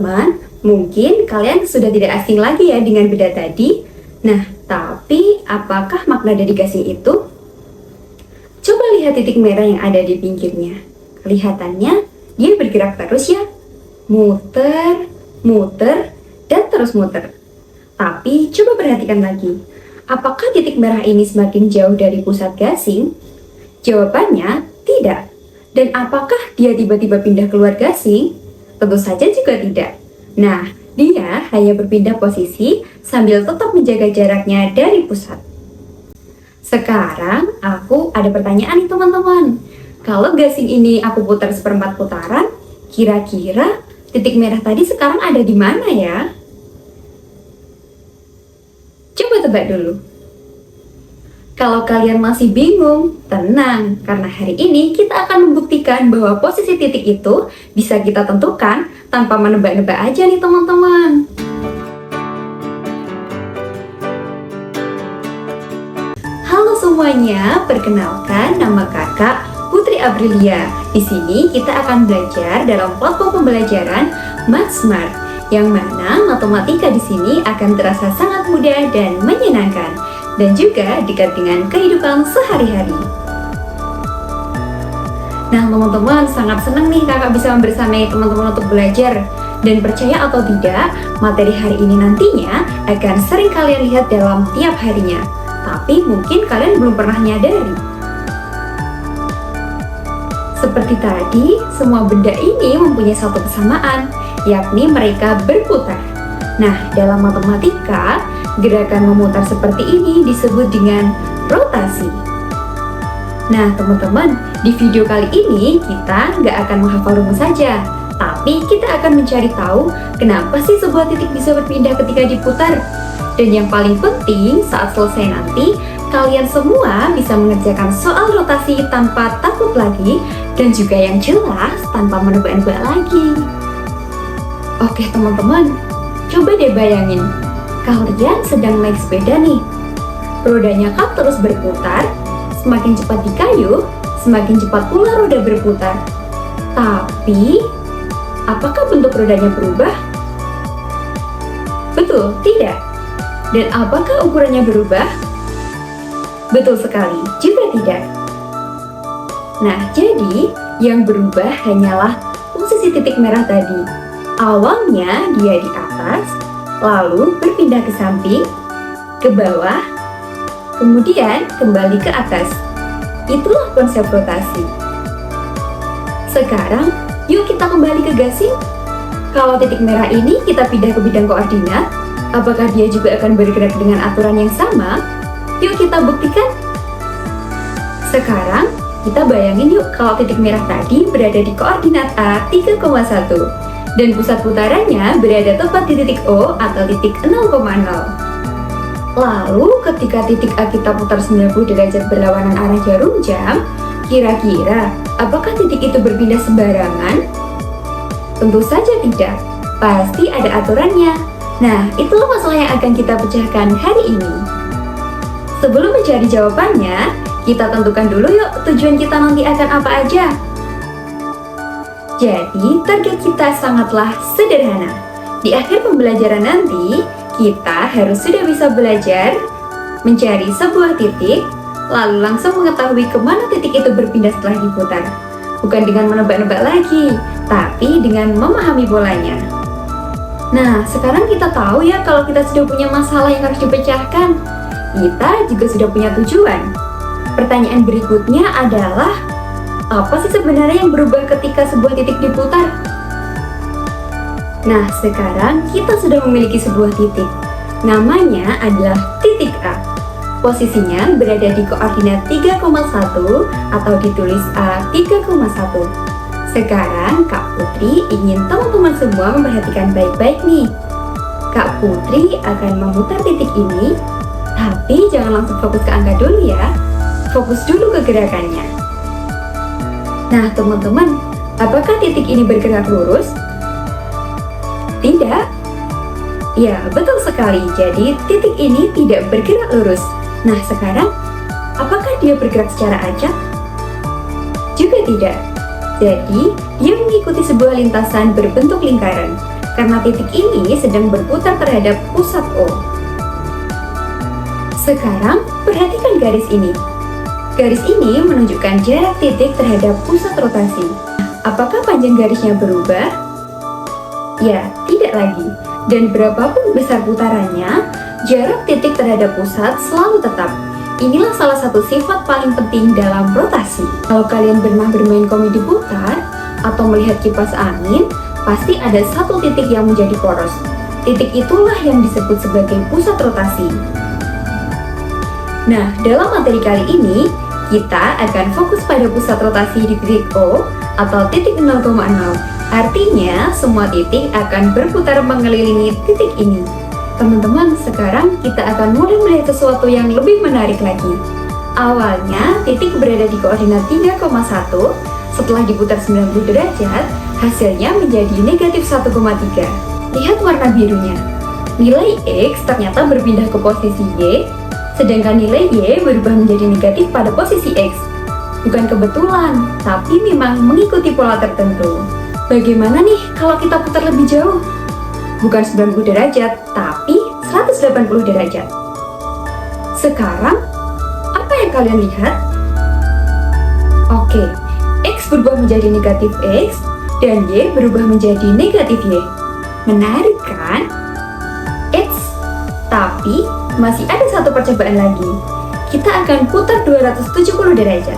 teman-teman, mungkin kalian sudah tidak asing lagi ya dengan benda tadi. Nah, tapi apakah makna dari gasing itu? Coba lihat titik merah yang ada di pinggirnya. Kelihatannya dia bergerak terus ya. Muter, muter, dan terus muter. Tapi coba perhatikan lagi. Apakah titik merah ini semakin jauh dari pusat gasing? Jawabannya tidak. Dan apakah dia tiba-tiba pindah keluar gasing? Tentu saja juga tidak. Nah, dia hanya berpindah posisi sambil tetap menjaga jaraknya dari pusat. Sekarang aku ada pertanyaan nih teman-teman. Kalau gasing ini aku putar seperempat putaran, kira-kira titik merah tadi sekarang ada di mana ya? Coba tebak dulu. Kalau kalian masih bingung, tenang, karena hari ini kita akan membuktikan bahwa posisi titik itu bisa kita tentukan tanpa menebak-nebak aja nih teman-teman. Halo semuanya, perkenalkan nama kakak Putri Aprilia. Di sini kita akan belajar dalam platform pembelajaran MathSmart, yang mana matematika di sini akan terasa sangat mudah dan menyenangkan, dan juga dekat dengan kehidupan sehari-hari. Nah teman-teman, sangat senang nih kakak bisa membersamai teman-teman untuk belajar. Dan percaya atau tidak, materi hari ini nantinya akan sering kalian lihat dalam tiap harinya. Tapi mungkin kalian belum pernah nyadari. Seperti tadi, semua benda ini mempunyai satu kesamaan, yakni mereka berputar. Nah, dalam matematika, gerakan memutar seperti ini disebut dengan rotasi. Nah, teman-teman, di video kali ini kita nggak akan menghafal rumus saja, tapi kita akan mencari tahu kenapa sih sebuah titik bisa berpindah ketika diputar. Dan yang paling penting, saat selesai nanti, kalian semua bisa mengerjakan soal rotasi tanpa takut lagi, dan juga yang jelas tanpa menebak-nebak lagi. Oke teman-teman, coba deh bayangin, kalian sedang naik sepeda nih. Rodanya kan terus berputar, semakin cepat dikayuh, semakin cepat pula roda berputar. Tapi, apakah bentuk rodanya berubah? Betul, tidak. Dan apakah ukurannya berubah? Betul sekali, juga tidak. Nah, jadi yang berubah hanyalah posisi titik merah tadi. Awalnya dia di atas, lalu berpindah ke samping, ke bawah, kemudian kembali ke atas. Itulah konsep rotasi. Sekarang, yuk kita kembali ke gasing. Kalau titik merah ini kita pindah ke bidang koordinat, apakah dia juga akan bergerak dengan aturan yang sama? Yuk kita buktikan. Sekarang, kita bayangin yuk kalau titik merah tadi berada di koordinat A 3,1 dan pusat putarannya berada tepat di titik O atau titik 0,0. Lalu ketika titik A kita putar 90 derajat berlawanan arah jarum jam, kira-kira apakah titik itu berpindah sembarangan? Tentu saja tidak, pasti ada aturannya. Nah, itulah masalah yang akan kita pecahkan hari ini. Sebelum mencari jawabannya, kita tentukan dulu yuk tujuan kita nanti akan apa aja. Jadi, target kita sangatlah sederhana. Di akhir pembelajaran nanti, kita harus sudah bisa belajar mencari sebuah titik, lalu langsung mengetahui kemana titik itu berpindah setelah diputar. Bukan dengan menebak-nebak lagi, tapi dengan memahami polanya. Nah, sekarang kita tahu ya kalau kita sudah punya masalah yang harus dipecahkan. Kita juga sudah punya tujuan. Pertanyaan berikutnya adalah, apa sih sebenarnya yang berubah ketika sebuah titik diputar? Nah, sekarang kita sudah memiliki sebuah titik. Namanya adalah titik A. Posisinya berada di koordinat 3,1 atau ditulis A 3,1. Sekarang Kak Putri ingin teman-teman semua memperhatikan baik-baik nih. Kak Putri akan memutar titik ini, tapi jangan langsung fokus ke angka dulu ya. Fokus dulu ke gerakannya. Nah teman-teman, apakah titik ini bergerak lurus? Tidak. Ya, betul sekali. Jadi titik ini tidak bergerak lurus. Nah sekarang, apakah dia bergerak secara acak? Juga tidak. Jadi, dia mengikuti sebuah lintasan berbentuk lingkaran. karena titik ini sedang berputar terhadap pusat O. Sekarang, perhatikan garis ini. Garis ini menunjukkan jarak titik terhadap pusat rotasi. Apakah panjang garisnya berubah? Ya, tidak lagi. Dan berapapun besar putarannya, jarak titik terhadap pusat selalu tetap. Inilah salah satu sifat paling penting dalam rotasi. Kalau kalian pernah bermain komedi putar atau melihat kipas angin, pasti ada satu titik yang menjadi poros. Titik itulah yang disebut sebagai pusat rotasi. Nah, dalam materi kali ini, kita akan fokus pada pusat rotasi di titik O atau titik 0,0. Artinya, semua titik akan berputar mengelilingi titik ini. Teman-teman, sekarang kita akan mulai melihat sesuatu yang lebih menarik lagi. Awalnya, titik berada di koordinat 3,1. Setelah diputar 90 derajat, hasilnya menjadi negatif 1,3. Lihat warna birunya. Nilai X ternyata berpindah ke posisi Y, sedangkan nilai Y berubah menjadi negatif pada posisi X. Bukan kebetulan, tapi memang mengikuti pola tertentu. Bagaimana nih kalau kita putar lebih jauh? Bukan 90 derajat, tapi 180 derajat. Sekarang, apa yang kalian lihat? Oke, X berubah menjadi negatif X, dan Y berubah menjadi negatif Y. Menarik kan? Tapi masih ada satu percobaan lagi. Kita akan putar 270 derajat.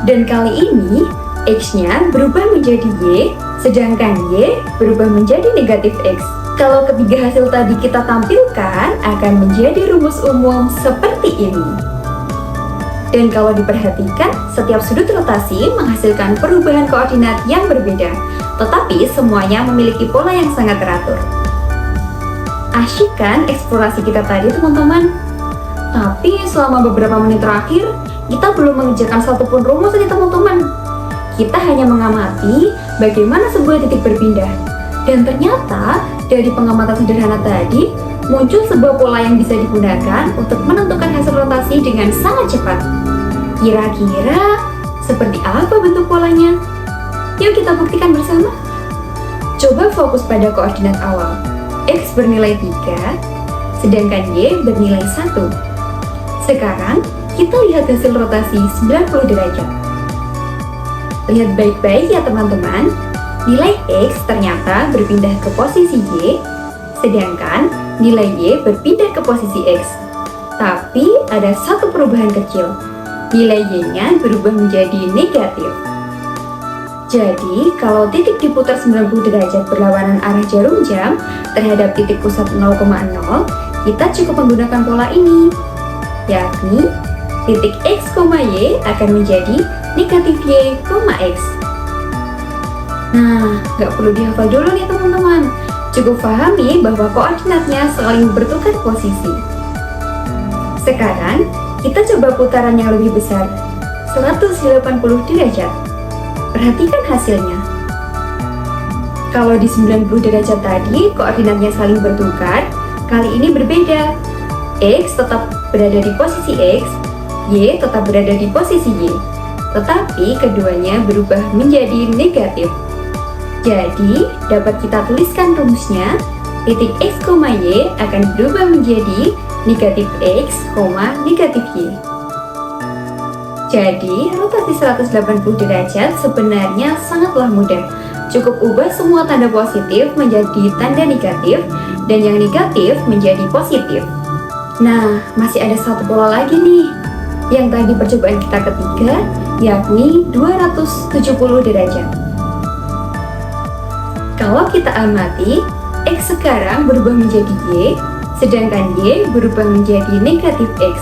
Dan kali ini, X-nya berubah menjadi Y, sedangkan Y berubah menjadi negatif X. Kalau ketiga hasil tadi kita tampilkan, akan menjadi rumus umum seperti ini. Dan kalau diperhatikan, setiap sudut rotasi menghasilkan perubahan koordinat yang berbeda, tetapi semuanya memiliki pola yang sangat teratur. Asyik kan eksplorasi kita tadi, teman-teman? Tapi selama beberapa menit terakhir, kita belum mengerjakan satupun rumus nih, teman-teman. Kita hanya mengamati bagaimana sebuah titik berpindah. Dan ternyata, dari pengamatan sederhana tadi, muncul sebuah pola yang bisa digunakan untuk menentukan hasil rotasi dengan sangat cepat. Kira-kira seperti apa bentuk polanya? Yuk kita buktikan bersama. Coba fokus pada koordinat awal. X bernilai 3, sedangkan Y bernilai 1. Sekarang, kita lihat hasil rotasi 90 derajat. Lihat baik-baik ya teman-teman, nilai X ternyata berpindah ke posisi Y, sedangkan nilai Y berpindah ke posisi X. Tapi ada satu perubahan kecil, nilai Y-nya berubah menjadi negatif. Jadi, kalau titik diputar 90 derajat berlawanan arah jarum jam terhadap titik pusat 0,0, kita cukup menggunakan pola ini, yakni titik X, Y akan menjadi negatif Y, X. Nah, nggak perlu dihafal dulu nih teman-teman. Cukup pahami bahwa koordinatnya saling bertukar posisi. Sekarang, kita coba putaran yang lebih besar, 180 derajat. Perhatikan hasilnya. Kalau di 90 derajat tadi koordinatnya saling bertukar, kali ini berbeda. X tetap berada di posisi X, Y tetap berada di posisi Y. Tetapi keduanya berubah menjadi negatif. Jadi, dapat kita tuliskan rumusnya, titik X, Y akan berubah menjadi negatif X, negatif Y. Jadi, rotasi 180 derajat sebenarnya sangatlah mudah. Cukup ubah semua tanda positif menjadi tanda negatif, dan yang negatif menjadi positif. Nah, masih ada satu pola lagi nih. Yang tadi percobaan kita ketiga, yakni 270 derajat. Kalau kita amati, X sekarang berubah menjadi Y, sedangkan Y berubah menjadi negatif X.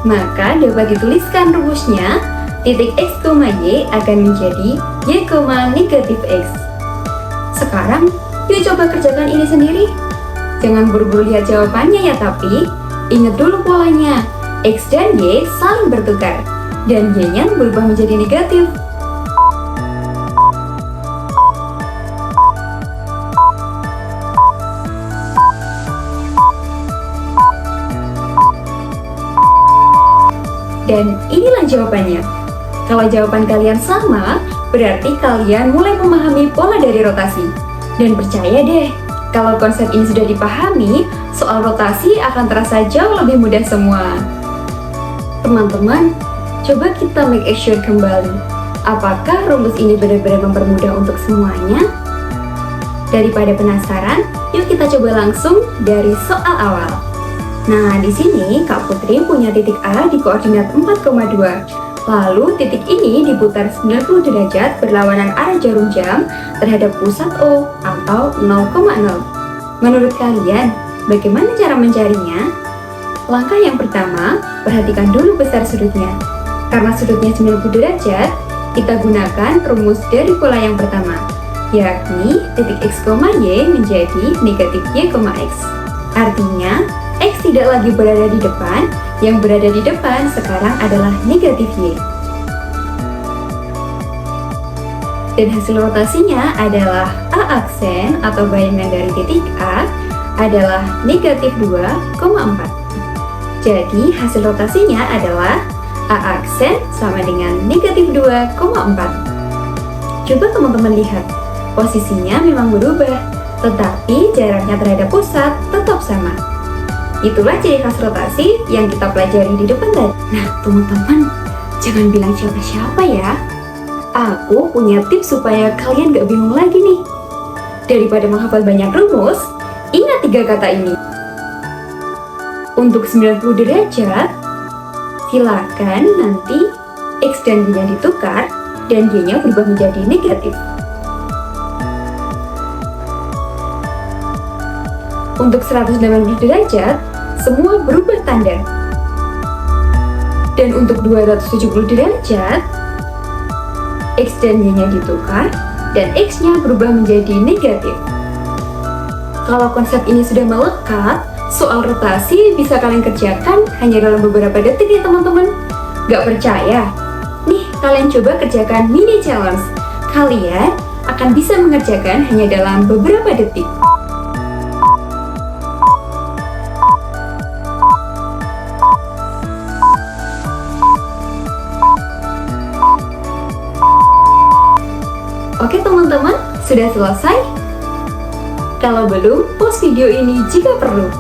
Maka dapat dituliskan rumusnya, titik X, Y akan menjadi Y, negatif X. Sekarang, yuk coba kerjakan ini sendiri. Jangan buru-buru lihat jawabannya ya, tapi ingat dulu polanya. X dan Y saling bertukar, dan Y-nya berubah menjadi negatif. Dan inilah jawabannya. Kalau jawaban kalian sama, berarti kalian mulai memahami pola dari rotasi. Dan percaya deh, kalau konsep ini sudah dipahami, soal rotasi akan terasa jauh lebih mudah semua. Teman-teman, coba kita make sure kembali. Apakah rumus ini benar-benar mempermudah untuk semuanya? Daripada penasaran, yuk kita coba langsung dari soal awal. Nah, di sini Kak Putri punya titik A di koordinat 4,2. Lalu titik ini diputar 90 derajat berlawanan arah jarum jam terhadap pusat O atau 0,0. Menurut kalian, bagaimana cara mencarinya? Langkah yang pertama, perhatikan dulu besar sudutnya. Karena sudutnya 90 derajat, kita gunakan rumus dari pola yang pertama, yakni titik X, Y menjadi negatif Y, X. Artinya, X tidak lagi berada di depan, yang berada di depan sekarang adalah negatif Y. Dan hasil rotasinya adalah A aksen atau bayangan dari titik A adalah negatif 2,4. Jadi hasil rotasinya adalah A aksen sama dengan negatif 2,4. Coba teman-teman lihat, posisinya memang berubah, tetapi jaraknya terhadap pusat tetap sama. Itulah ciri khas rotasi yang kita pelajari di depan tadi. Nah, teman-teman, jangan bilang siapa-siapa ya. Aku punya tips supaya kalian gak bingung lagi nih. Daripada menghafal banyak rumus, ingat 3 kata ini. Untuk 90 derajat, silakan nanti X dan Y-nya ditukar dan Y-nya berubah menjadi negatif. Untuk 180 derajat, semua berubah tanda. Dan untuk 270 derajat, X dan Y-nya ditukar, dan X-nya berubah menjadi negatif. Kalau konsep ini sudah melekat, soal rotasi bisa kalian kerjakan hanya dalam beberapa detik ya teman-teman. Gak percaya? Nih, kalian coba kerjakan mini challenge. Kalian akan bisa mengerjakan hanya dalam beberapa detik. Oke teman-teman, sudah selesai? Kalau belum, pause video ini jika perlu.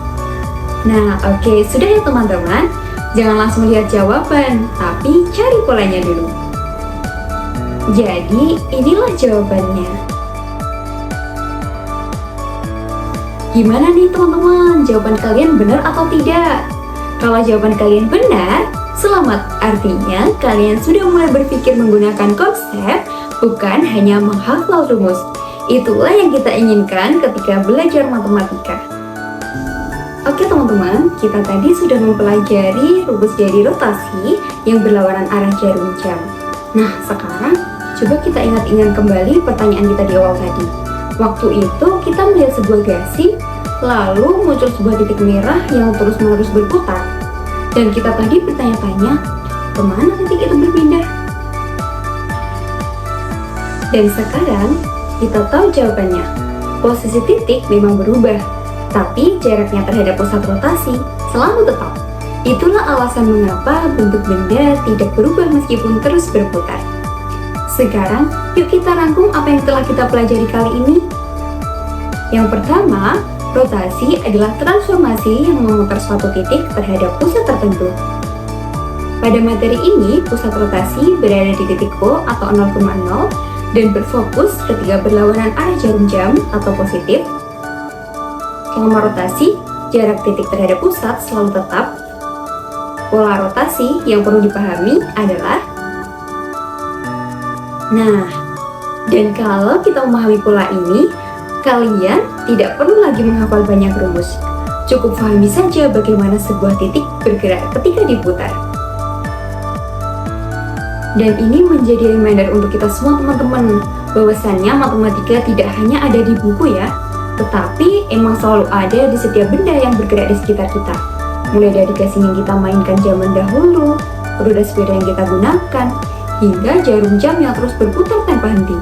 Nah, oke, sudah ya teman-teman. Jangan langsung lihat jawaban, tapi cari polanya dulu. Jadi, inilah jawabannya. Gimana nih teman-teman, jawaban kalian benar atau tidak? Kalau jawaban kalian benar, selamat. Artinya, kalian sudah mulai berpikir menggunakan konsep, bukan hanya menghafal rumus. Itulah yang kita inginkan ketika belajar matematika. Oke teman-teman, kita tadi sudah mempelajari rumus dari rotasi yang berlawanan arah jarum jam. Nah, sekarang coba kita ingat-ingat kembali pertanyaan kita di awal tadi. Waktu itu kita melihat sebuah gasing, lalu muncul sebuah titik merah yang terus-menerus berputar. Dan kita tadi bertanya-tanya, kemana titik itu berpindah? Dan sekarang, kita tahu jawabannya. Posisi titik memang berubah, tapi jaraknya terhadap pusat rotasi selalu tetap. Itulah alasan mengapa bentuk benda tidak berubah meskipun terus berputar. Sekarang, yuk kita rangkum apa yang telah kita pelajari kali ini. Yang pertama, rotasi adalah transformasi yang memutar suatu titik terhadap pusat tertentu. Pada materi ini, pusat rotasi berada di titik O atau 0,0 dan berfokus ketika berlawanan arah jarum jam atau positif. Selama rotasi, jarak titik terhadap pusat selalu tetap. Pola rotasi yang perlu dipahami adalah, nah, dan kalau kita memahami pola ini, kalian tidak perlu lagi menghafal banyak rumus. Cukup pahami saja bagaimana sebuah titik bergerak ketika diputar. Dan ini menjadi reminder untuk kita semua teman-teman, bahwasannya matematika tidak hanya ada di buku ya, tetapi emang selalu ada di setiap benda yang bergerak di sekitar kita. Mulai dari gasing yang kita mainkan zaman dahulu, roda sepeda yang kita gunakan, hingga jarum jam yang terus berputar tanpa henti.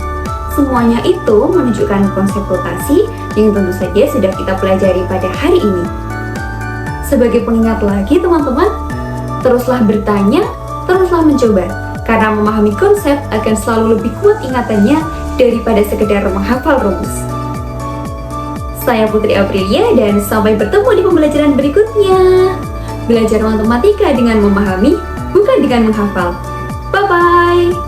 Semuanya itu menunjukkan konsep rotasi yang tentu saja sudah kita pelajari pada hari ini. Sebagai pengingat lagi teman-teman, teruslah bertanya, teruslah mencoba. Karena memahami konsep akan selalu lebih kuat ingatannya daripada sekedar menghafal rumus. Saya Putri Aprilia dan sampai bertemu di pembelajaran berikutnya. Belajar matematika dengan memahami, bukan dengan menghafal. Bye-bye!